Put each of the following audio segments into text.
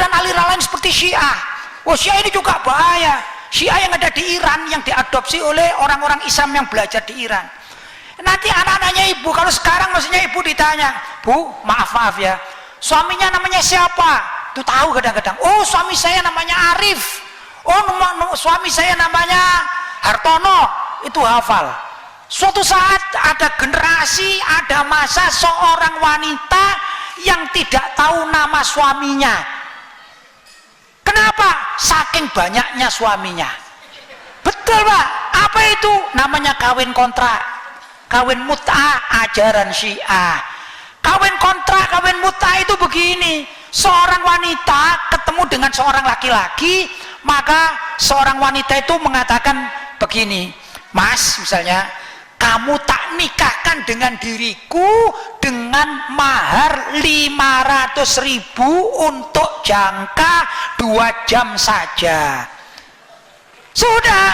aliran-aliran lain seperti Syiah. Oh, Syiah ini juga bahaya. Syiah yang ada di Iran, yang diadopsi oleh orang-orang Islam yang belajar di Iran. Nanti anak-anaknya ibu, kalau sekarang maksudnya ibu ditanya, Bu, maaf ya, suaminya namanya siapa? Itu tahu kadang-kadang. Oh, suami saya namanya Arif. Oh, suami saya namanya Hartono. Itu hafal. Suatu saat ada generasi, ada masa seorang wanita yang tidak tahu nama suaminya. Kenapa? Saking banyaknya suaminya. Betul, Pak. Apa itu? Namanya kawin kontrak, kawin mut'ah, ajaran Syiah. Kawin kontrak, kawin mut'ah itu begini. Seorang wanita ketemu dengan seorang laki-laki, maka seorang wanita itu mengatakan begini, Mas, misalnya, kamu tak nikahkan dengan diriku dengan mahar 500.000 untuk jangka 2 jam saja. Sudah,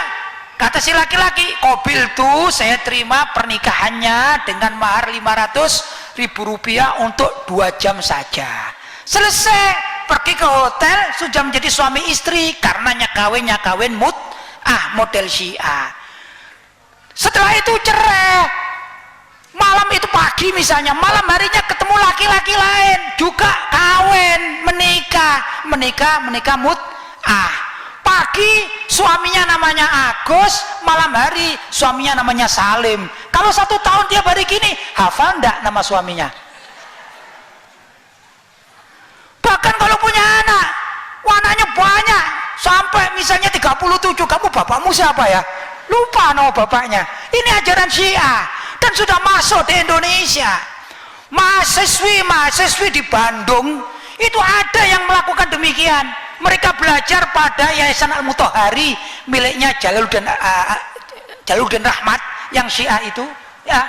kata si laki-laki, Kobil tuh saya terima pernikahannya dengan mahar 500.000 rupiah untuk 2 jam saja. Selesai, pergi ke hotel, sudah menjadi suami istri, karenanya kawin model Syiah. Setelah itu cerai. Malam itu pagi misalnya, malam harinya ketemu laki-laki lain, juga kawin, menikah mut'ah. Pagi suaminya namanya Agus, malam hari suaminya namanya Salim. Kalau 1 tahun tiap hari gini, hafal enggak nama suaminya? Bahkan kalau punya anak, anaknya banyak, sampai misalnya 37, kamu bapakmu siapa ya? Lupa nama bapaknya. Ini ajaran Syiah dan sudah masuk di Indonesia. Mahasiswi di Bandung itu ada yang melakukan demikian. Mereka belajar pada Yayasan Al-Mutahari miliknya Jalaluddin Rahmat yang Syiah itu, ya,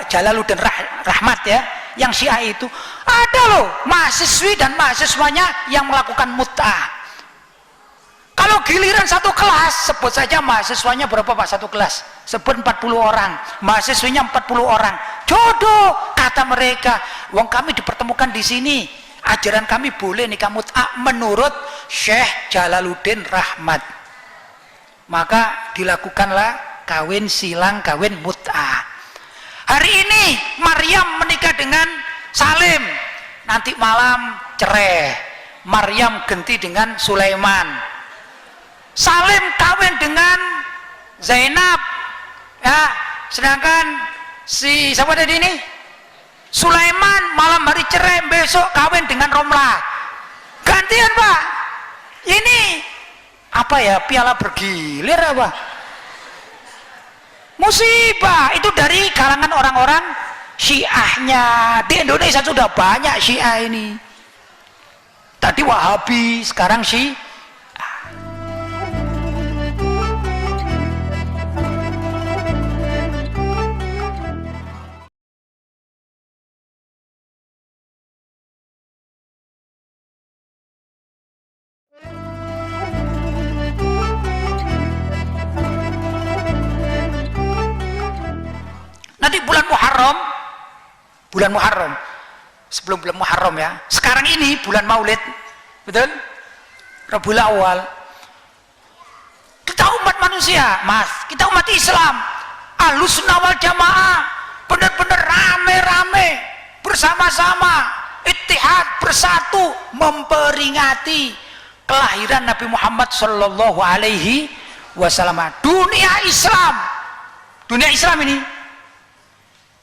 Jalaluddin Rahmat ya, yang Syiah itu. Ada loh mahasiswi dan mahasiswanya yang melakukan mut'ah. Kalau giliran satu kelas, sebut saja mahasiswanya berapa Pak satu kelas? Sebut 40 orang, mahasiswinya 40 orang. Jodoh, kata mereka. Wong kami dipertemukan di sini. Ajaran kami boleh nikah mut'ah menurut Syekh Jalaluddin Rahmat. Maka dilakukanlah kawin silang, kawin mut'ah. Hari ini Maryam menikah dengan Salim. Nanti malam cerai. Maryam ganti dengan Sulaiman. Salim kawin dengan Zainab, ya, sedangkan si siapa tadi ini? Sulaiman malam hari cerai, besok kawin dengan Romlah. Gantian Pak. Ini apa ya? Piala bergilir apa? Musibah itu dari kalangan orang-orang Syiahnya. Di Indonesia sudah banyak Syiah ini. Tadi Wahabi, sekarang Syiah. Nanti bulan Muharram, sebelum bulan Muharram ya, sekarang ini bulan Maulid, betul? Rabiul Awal. Kita umat manusia, Mas, kita umat Islam, Ahlus Sunnah wal Jamaah, benar-benar rame-rame, bersama-sama, ittihad, bersatu, memperingati kelahiran Nabi Muhammad Sallallahu Alaihi Wasallam. Dunia Islam ini.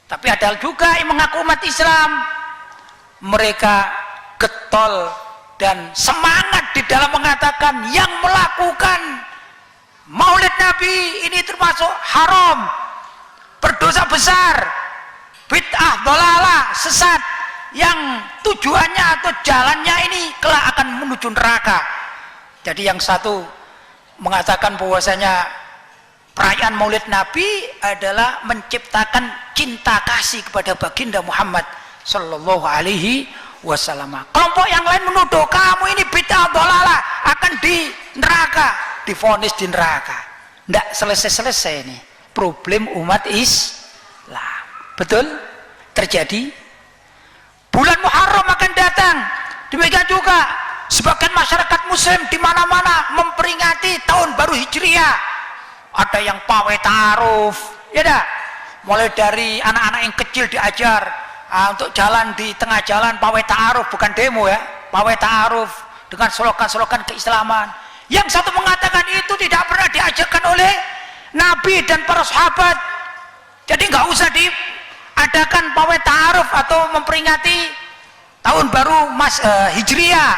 Tapi ada juga yang mengaku umat Islam, mereka getol dan semangat di dalam mengatakan yang melakukan Maulid Nabi ini termasuk haram, berdosa besar, bid'ah, dolalah, sesat, yang tujuannya atau jalannya ini kelak akan menuju neraka. Jadi yang satu mengatakan bahwasanya perayaan Maulid Nabi adalah menciptakan cinta kasih kepada baginda Muhammad Sallallahu Alaihi Wasallam. Kelompok yang lain menuduh kamu ini bid'ah dolalah, akan di neraka, divonis di neraka. Tidak selesai-selesai ini problem umat Islam. Betul? Terjadi. Bulan Muharram akan datang. Demikian juga sebagian masyarakat muslim di mana-mana memperingati tahun baru Hijriah. Ada yang pawai ta'aruf, ya dah. Mulai dari anak-anak yang kecil diajar untuk jalan di tengah jalan pawai ta'aruf, bukan demo ya, pawai ta'aruf dengan slogan-slogan keislaman. Yang satu mengatakan itu tidak pernah diajarkan oleh Nabi dan para sahabat. Jadi nggak usah diadakan pawai ta'aruf atau memperingati tahun baru Hijriah.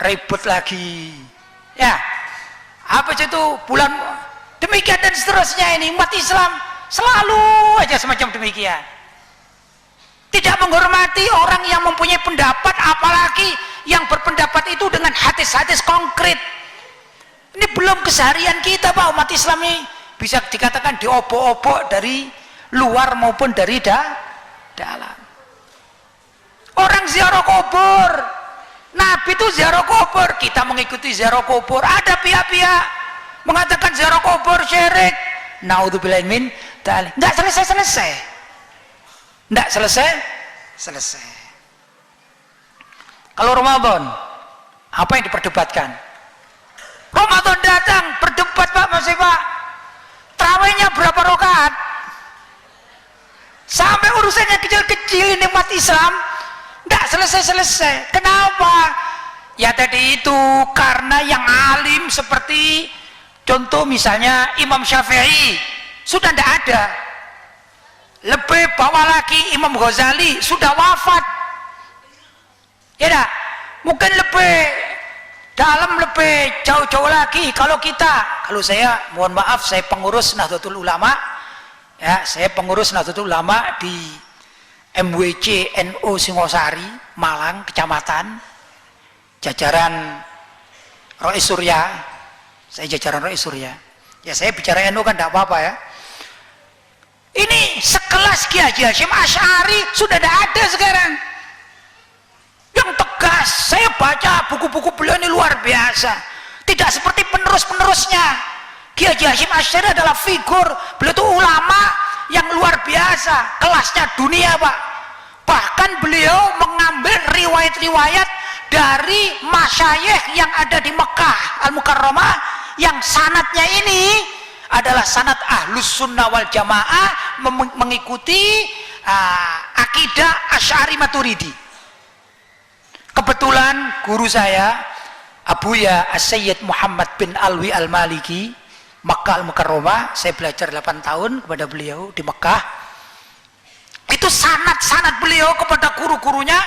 Ribut lagi. Ya. Apa itu bulan demikian dan seterusnya. Ini umat Islam selalu aja semacam demikian. Tidak menghormati orang yang mempunyai pendapat, apalagi yang berpendapat itu dengan hadis-hadis konkret. Ini belum keseharian kita Pak, umat Islam ini bisa dikatakan diobok-obok dari luar maupun dari dalam. Orang ziarah kubur, Nabi itu ziarah kubur, kita mengikuti ziarah kubur. Ada pihak-pihak mengatakan ziarah kubur syirik. Naudzubillah min dzalik. Enggak selesai. Enggak selesai. Kalau Ramadan, apa yang diperdebatkan? Ramadan datang, berdebat Pak, masih Pak. Tarawihnya berapa rakaat? Sampai urusannya kecil-kecil ini umat Islam enggak selesai. Kenapa? Ya tadi itu karena yang alim seperti contoh misalnya Imam Syafi'i sudah tidak ada. Lebih bawah lagi Imam Ghazali sudah wafat. Ya dah, mungkin lebih dalam, lebih jauh-jauh lagi kalau saya mohon maaf, saya pengurus Nahdlatul Ulama ya, saya pengurus Nahdlatul Ulama di MWC NU Singosari Malang kecamatan, jajaran Rois Surya. Saya jajaran Rois Surya ya, saya bicara NU kan tidak apa-apa ya. Ini sekelas Kiai Haji Hasyim Asy'ari sudah tidak ada sekarang yang tegas. Saya baca buku-buku beliau ini luar biasa, tidak seperti penerus-penerusnya. Kiai Haji Hasyim Asy'ari adalah figur, beliau itu ulama yang luar biasa, kelasnya dunia Pak. Bahkan beliau mengambil riwayat-riwayat dari masyayikh yang ada di Mekah Al-Mukarramah, yang sanadnya ini adalah sanad Ahlus Sunnah wal Jamaah, mengikuti akidah Asy'ari Maturidi. Kebetulan guru saya Abuya As-Sayyid Muhammad bin Alwi Al-Maliki Makkah Al-Mukarramah, saya belajar 8 tahun kepada beliau di Mekah. Itu sanad-sanad beliau kepada guru-gurunya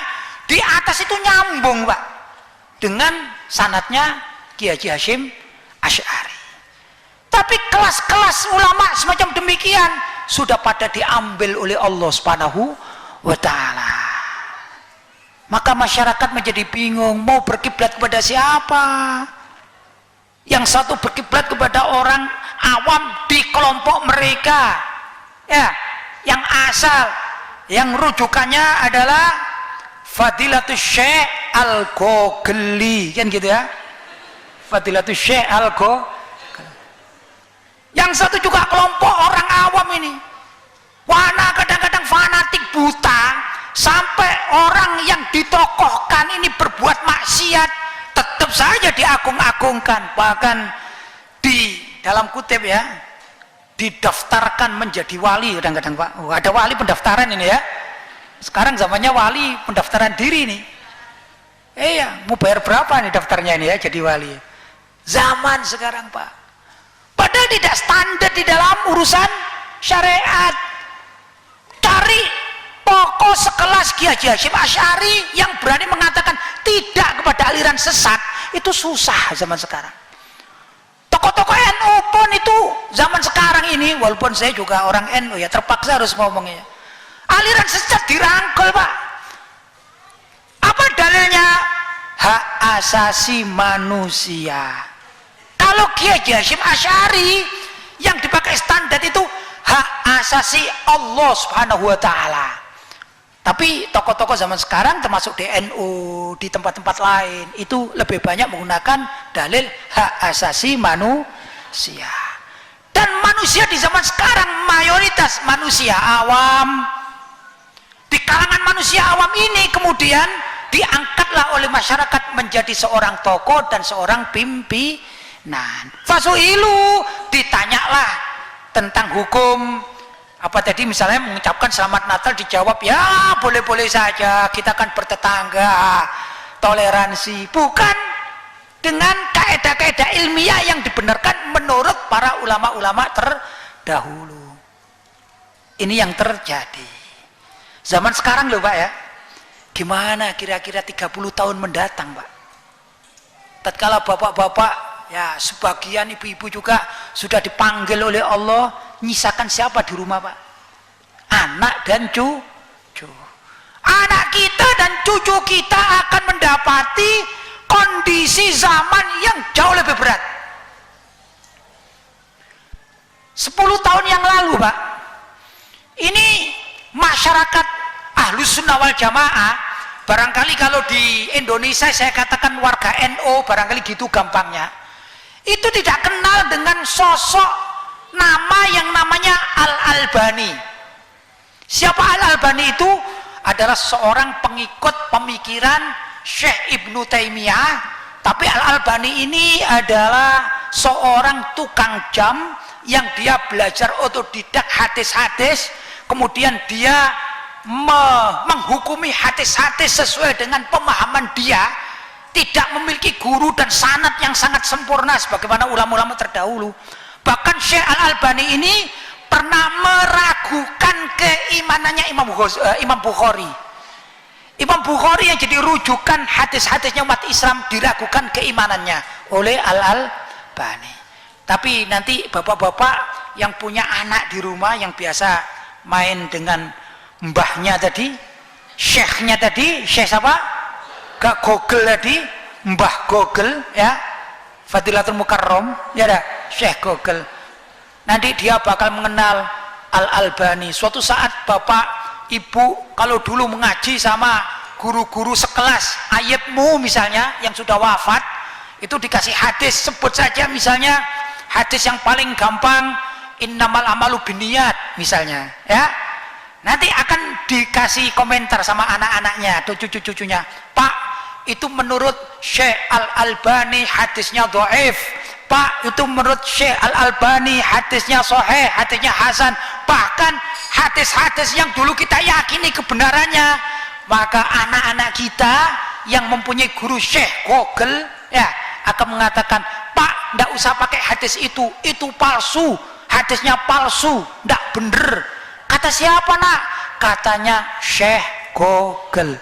di atas itu nyambung Pak dengan sanadnya Kiai Haji Hasyim Asy'ari. Tapi kelas-kelas ulama semacam demikian sudah pada diambil oleh Allah Subhanahu wa Ta'ala. Maka masyarakat menjadi bingung mau berkiblat kepada siapa. Yang satu berkiblat kepada orang awam di kelompok mereka ya, yang asal, yang rujukannya adalah Fadilatus Syekh Al-Ghogeli kan gitu ya, Fadilatus Syekh Al-Ghogeli. Yang satu juga kelompok orang awam ini, wana kadang-kadang fanatik buta, sampai orang yang ditokohkan ini berbuat maksiat tetap saja diagung-agungkan, bahkan di dalam kutip ya didaftarkan menjadi wali kadang-kadang Pak. Ada wali pendaftaran ini ya, sekarang zamannya wali pendaftaran diri nih. Iya, mau bayar berapa nih daftarnya ini ya jadi wali, zaman sekarang Pak. Padahal tidak standar di dalam urusan syariat. Cari tokoh sekelas Kiai Haji Hasyim Asy'ari yang berani mengatakan tidak kepada aliran sesat, itu susah zaman sekarang. Tokoh-tokoh NU pun itu zaman sekarang ini, walaupun saya juga orang NU ya, terpaksa harus ngomongnya. Aliran sesat dirangkul Pak. Apa dalilnya? Hak asasi manusia. Kalau Kiai Haji Hasyim Asy'ari yang dipakai standar itu hak asasi Allah Subhanahu wa Ta'ala. Tapi tokoh-tokoh zaman sekarang termasuk di NU, di tempat-tempat lain itu lebih banyak menggunakan dalil hak asasi manusia. Dan manusia di zaman sekarang mayoritas manusia awam. Di kalangan manusia awam ini kemudian diangkatlah oleh masyarakat menjadi seorang tokoh dan seorang pimpinan. Fasuilu, ditanyalah tentang hukum apa tadi, misalnya mengucapkan selamat Natal, dijawab ya boleh-boleh saja, kita kan bertetangga, toleransi, bukan dengan kaidah-kaidah ilmiah yang dibenarkan menurut para ulama-ulama terdahulu. Ini yang terjadi zaman sekarang loh Pak ya. Gimana kira-kira 30 tahun mendatang Pak, tatkala bapak-bapak ya, sebagian ibu-ibu juga sudah dipanggil oleh Allah, nyisakan siapa di rumah Pak? Anak dan cucu. Anak kita dan cucu kita akan mendapati kondisi zaman yang jauh lebih berat. 10 tahun yang lalu Pak, ini masyarakat Ahlus Sunnah wal Jamaah, barangkali kalau di Indonesia saya katakan warga NU, barangkali gitu gampangnya, itu tidak kenal dengan sosok nama yang namanya Al-Albani. Siapa Al-Albani itu? Adalah seorang pengikut pemikiran Syekh Ibnu Taimiyah, tapi Al-Albani ini adalah seorang tukang jam yang dia belajar otodidak hadis-hadis, kemudian dia menghukumi hadis-hadis sesuai dengan pemahaman dia, tidak memiliki guru dan sanad yang sangat sempurna sebagaimana ulama-ulama terdahulu. Bahkan Syekh Al-Albani ini pernah meragukan keimanannya Imam Bukhari. Imam Bukhari yang jadi rujukan hadis-hadisnya umat Islam diragukan keimanannya oleh Al-Albani. Tapi nanti bapak-bapak yang punya anak di rumah yang biasa main dengan mbahnya tadi, syekhnya tadi, syekh siapa? Gak Google tadi, Mbah Google ya, Fadilatul Mukarram ya dah, Syekh Google. Nanti dia bakal mengenal Al-Albani. Suatu saat bapak ibu kalau dulu mengaji sama guru-guru sekelas ayatmu misalnya yang sudah wafat, itu dikasih hadis, sebut saja misalnya hadis yang paling gampang, innamal amalu binniyat misalnya ya. Nanti akan dikasih komentar sama anak-anaknya atau cucu-cucunya, Pak, itu menurut Syekh Al-Albani hadisnya dhaif. Pak, itu menurut Syekh Al-Albani hadisnya sahih, hadisnya hasan. Bahkan hadis-hadis yang dulu kita yakini kebenarannya, maka anak-anak kita yang mempunyai guru Syekh Google ya akan mengatakan, Pak, ndak usah pakai hadis itu palsu, hadisnya palsu, ndak bener. Kata siapa nak? Katanya Syekh Google.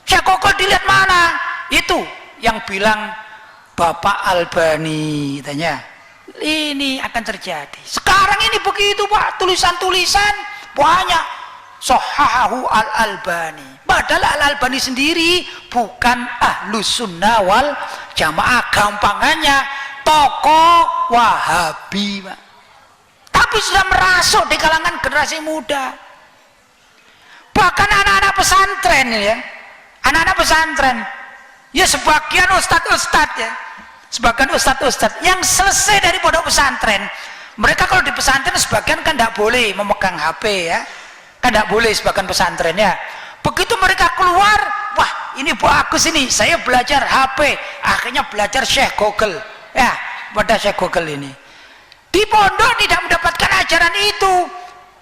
Syekh Google dilihat mana? Itu yang bilang Bapak Albani, tanya. Ini akan terjadi. Sekarang ini begitu Pak, tulisan-tulisan banyak. Sahahu Al-Albani. Padahal Al-Albani sendiri bukan Ahlus Sunnah wal Jamaah, gampangannya tokoh Wahabi Pak. Tapi sudah merasuk di kalangan generasi muda. Bahkan anak-anak pesantren ya, anak-anak pesantren ya, sebagian ustadz-ustadz ya, sebagian ustadz-ustadz yang selesai dari pondok pesantren, mereka kalau di pesantren sebagian kan tidak boleh memegang HP ya, kan tidak boleh sebagian pesantren ya. Begitu mereka keluar, wah ini bagus ini, saya belajar HP, akhirnya belajar Syekh Google ya, pada Syekh Google ini. Di pondok tidak mendapatkan ajaran itu,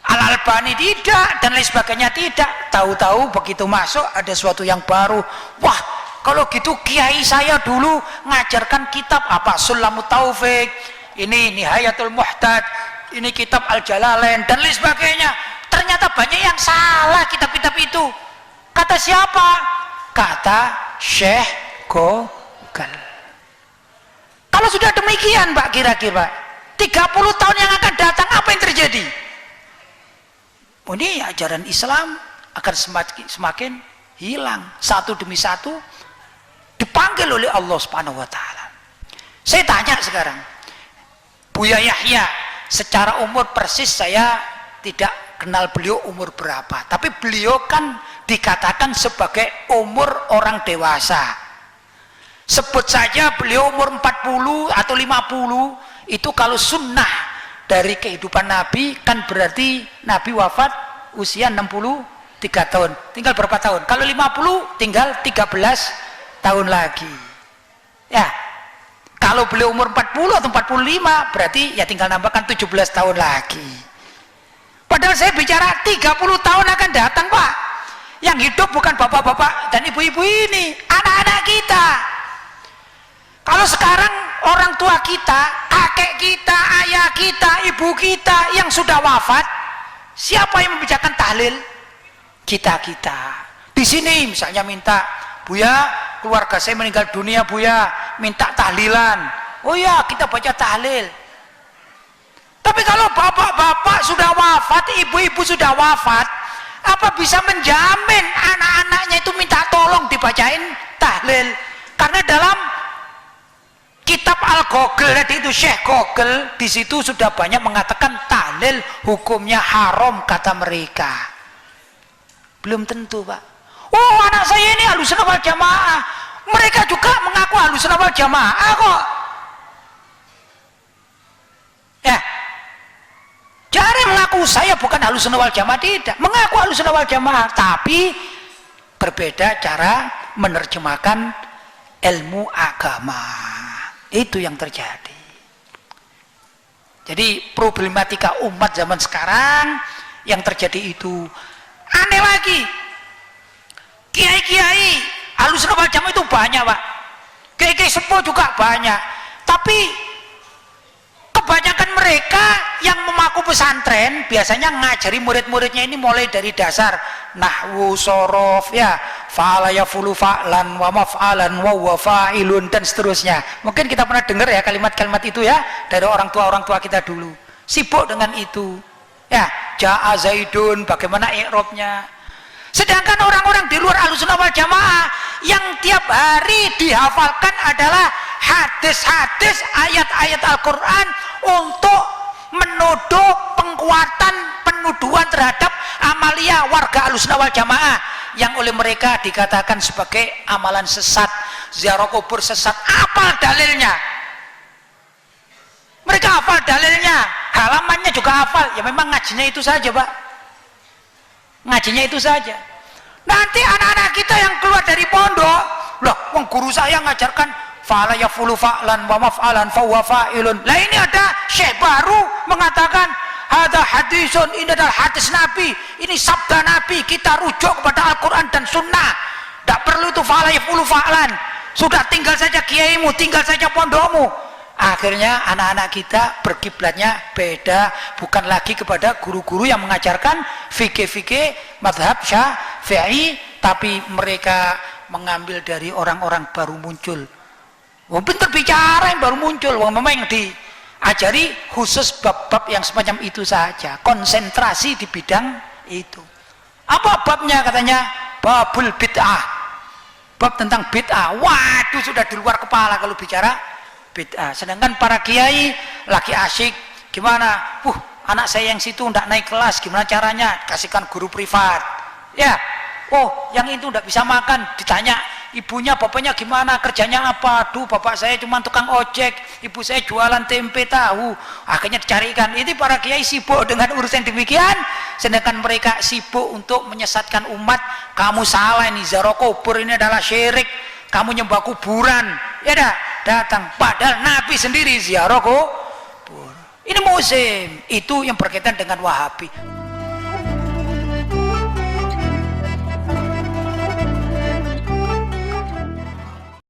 Al-Albani tidak dan lain sebagainya tidak. Tahu-tahu begitu masuk ada sesuatu yang baru, wah kalau gitu kiai saya dulu ngajarkan kitab apa, Sulamut Taufik, ini Nihayatul Muhtad, ini kitab Al-Jalalain dan lain sebagainya. Ternyata banyak yang salah kitab-kitab itu. Kata siapa? Kata Syekh Google. Kalau sudah demikian Pak, kira-kira 30 tahun yang akan datang apa yang terjadi? Ini ajaran Islam akan semakin hilang satu demi satu, dipanggil oleh Allah Subhanahu wa taala. Saya tanya sekarang, Buya Yahya, secara umur persis saya tidak kenal beliau umur berapa, tapi beliau kan dikatakan sebagai umur orang dewasa. Sebut saja beliau umur 40 atau 50, itu kalau sunnah dari kehidupan Nabi kan berarti Nabi wafat usia 63 3 tahun, tinggal berapa tahun? Kalau 50 tinggal 13 tahun lagi. Ya, kalau beliau umur 40 atau 45 berarti ya tinggal nambahkan 17 tahun lagi. Padahal saya bicara 30 tahun akan datang, Pak. Yang hidup bukan bapak-bapak dan ibu-ibu ini, anak-anak kita. Kalau sekarang orang tua kita, kakek kita, ayah kita, ibu kita yang sudah wafat, siapa yang membicarkan tahlil? Kita-kita. Di sini misalnya minta, Buya, keluarga saya meninggal dunia, Buya, minta tahlilan. Oh ya, kita baca tahlil. Tapi kalau bapak-bapak sudah wafat, ibu-ibu sudah wafat, apa bisa menjamin anak-anaknya itu minta tolong dibacain tahlil? Karena dalam kitab Al-Gogel tadi itu Syekh Gogel di situ sudah banyak mengatakan tahlil hukumnya haram kata mereka. Belum tentu, Pak. Oh, anak saya ini Ahlussunnah wal Jamaah. Mereka juga mengaku Ahlussunnah wal Jamaah kok. Ya. Jangan mengaku saya bukan Ahlussunnah wal Jamaah, tidak. Mengaku Ahlussunnah wal Jamaah, tapi berbeda cara menerjemahkan ilmu agama. Itu yang terjadi. Jadi problematika umat zaman sekarang yang terjadi itu aneh lagi. Kiai-kiai Ahlussunnah wal Jamaah itu banyak, Pak. Kiai-kiai sepuh juga banyak. Tapi kebanyakan mereka yang memaku pesantren biasanya ngajari murid-muridnya ini mulai dari dasar nahwu, sorof, ya, fa'ala yafulu fa'lan wa maf'alan wa fa'ilun dan seterusnya. Mungkin kita pernah dengar ya kalimat-kalimat itu ya dari orang tua kita dulu. Sibuk dengan itu. Ya, ja'a zaidun, bagaimana i'rabnya. Sedangkan orang-orang di luar Ahlussunnah wal Jamaah yang tiap hari dihafalkan adalah hadis-hadis, ayat-ayat Al-Quran untuk menuduh penguatan, penuduhan terhadap amalia warga Ahlussunnah wal Jamaah yang oleh mereka dikatakan sebagai amalan sesat, ziarah kubur sesat. Apa dalilnya? Mereka hafal dalilnya, halamannya juga hafal. Ya memang ngajinya itu saja, Pak. Ngajinya itu saja. Nanti anak-anak kita yang keluar dari pondok, loh, wong guru saya ngajarkan fa'ala yafulu fa'lan wa maf'alan fa huwa fa'ilun. Lah ini ada syekh baru mengatakan ada hadisun, ini adalah hadis Nabi, ini sabda Nabi, kita rujuk kepada Al-Quran dan Sunnah. Tidak perlu itu fa'ala yafulu fa'lan. Sudah tinggal saja kiaimu, tinggal saja pondokmu. Akhirnya anak-anak kita berkiblatnya beda, bukan lagi kepada guru-guru yang mengajarkan fikih-fikih madhab Syafi'i, tapi mereka mengambil dari orang-orang baru muncul. Wong pinter bicara yang baru muncul, wong memang yang diajari khusus bab-bab yang semacam itu saja, konsentrasi di bidang itu. Apa babnya? Katanya babul bid'ah, bab tentang bid'ah. Waduh, sudah di luar kepala kalau bicara bid'ah. Sedangkan para kiai lagi asyik gimana, anak saya yang situ tidak naik kelas, gimana caranya? Kasihkan guru privat. Ya, oh yang itu tidak bisa makan, ditanya ibunya, bapaknya gimana, kerjanya apa? Aduh, bapak saya cuma tukang ojek, ibu saya jualan tempe tahu. Akhirnya dicarikan. Ini para kiai sibuk dengan urusan demikian, sedangkan mereka sibuk untuk menyesatkan umat. Kamu salah ini, ziarah kubur ini adalah syirik, kamu nyembah kuburan. Ya dah, datang. Padahal Nabi sendiri ziarah kubur. Ini musim, itu yang berkaitan dengan Wahabi.